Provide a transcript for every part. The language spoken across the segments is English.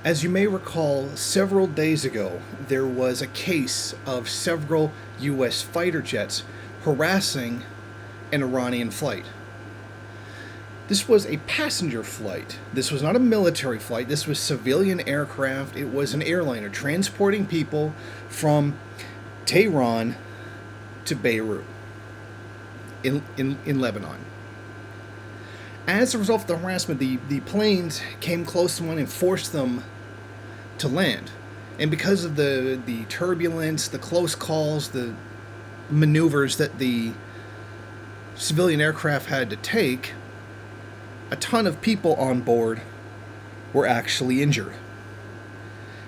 As you may recall, several days ago, there was a case of several U.S. fighter jets harassing an Iranian flight. This was a passenger flight. This was not a military flight. This was civilian aircraft. It was an airliner transporting people from Tehran to Beirut in Lebanon. As a result of the harassment, the planes came close to one and forced them to land. And because of the turbulence, the close calls, the maneuvers that the civilian aircraft had to take, a ton of people on board were actually injured.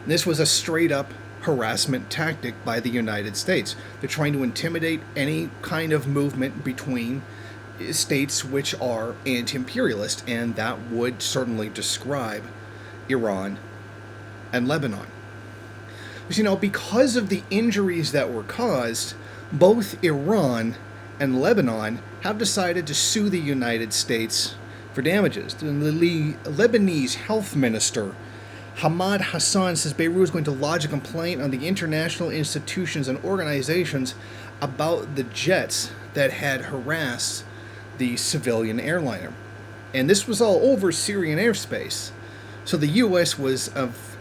And this was a straight-up harassment tactic by the United States. They're trying to intimidate any kind of movement between states which are anti-imperialist, and that would certainly describe Iran and Lebanon. Because of the injuries that were caused, both Iran and Lebanon have decided to sue the United States for damages. The Lebanese health minister, Hamad Hassan, says Beirut is going to lodge a complaint on the international institutions and organizations about the jets that had harassed the civilian airliner. And this was all over Syrian airspace. So the U.S. was,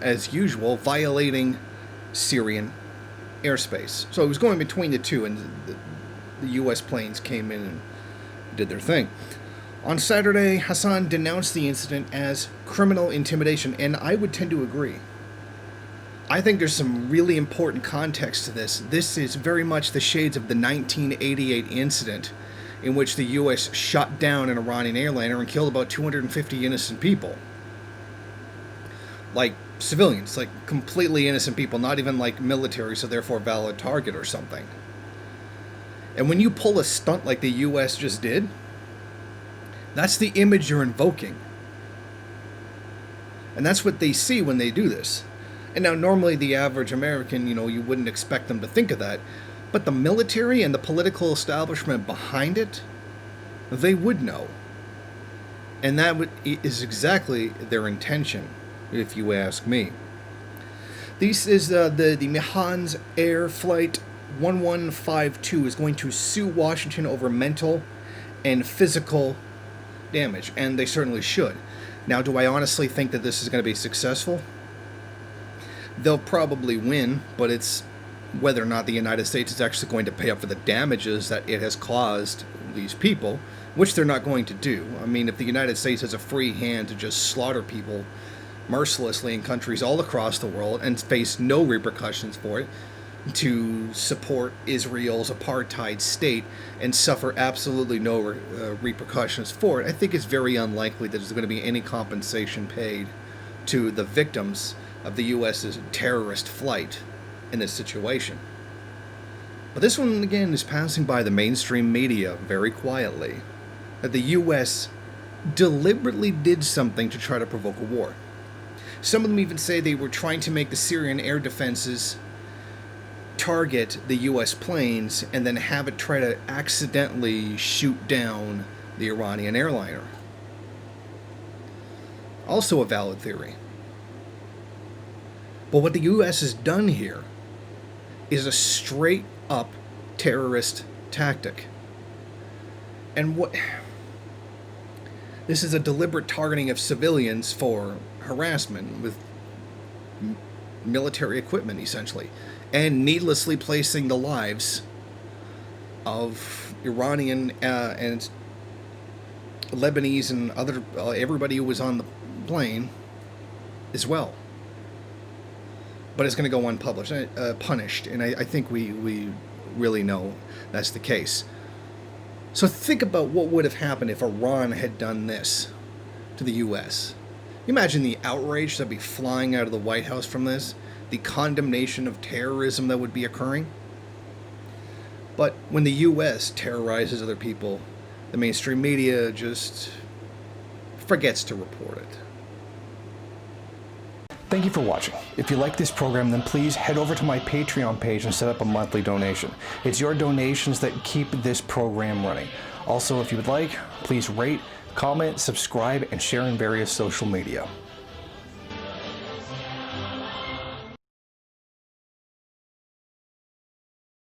as usual, violating Syrian airspace. So it was going between the two, and the U.S. planes came in and did their thing. On Saturday, Hassan denounced the incident as criminal intimidation, and I would tend to agree. I think there's some really important context to this. This is very much the shades of the 1988 incident in which the U.S. shot down an Iranian airliner and killed about 250 innocent people. Like civilians, like completely innocent people, not even like military, so therefore valid target or something. And when you pull a stunt like the U.S. just did, that's the image you're invoking. And that's what they see when they do this. And now normally the average American, you wouldn't expect them to think of that. But the military and the political establishment behind it, they would know. And that is exactly their intention, if you ask me. This is the Mihans Air Flight 1152 is going to sue Washington over mental and physical damage, and they certainly should. Now, do I honestly think that this is going to be successful? They'll probably win, but it's whether or not the United States is actually going to pay up for the damages that it has caused these people, which they're not going to do. I mean, if the United States has a free hand to just slaughter people mercilessly in countries all across the world and face no repercussions for it, to support Israel's apartheid state and suffer absolutely no repercussions for it, I think it's very unlikely that there's going to be any compensation paid to the victims of the U.S.'s terrorist flight in this situation. But this one, again, is passing by the mainstream media very quietly, that the U.S. deliberately did something to try to provoke a war. Some of them even say they were trying to make the Syrian air defenses target the U.S. planes and then have it try to accidentally shoot down the Iranian airliner. Also a valid theory. But what the U.S. has done here is a straight-up terrorist tactic. And this is a deliberate targeting of civilians for harassment with military equipment, essentially, and needlessly placing the lives of Iranian and Lebanese and other everybody who was on the plane as well. But it's going to go unpublished, punished, and I think we really know that's the case. So think about what would have happened if Iran had done this to the U.S. Imagine the outrage that'd be flying out of the White House from this, the condemnation of terrorism that would be occurring. But when the U.S. terrorizes other people, the mainstream media just forgets to report it. Thank you for watching. If you like this program, then please head over to my Patreon page and set up a monthly donation. It's your donations that keep this program running. Also, if you would like, please rate, comment, subscribe, and share in various social media.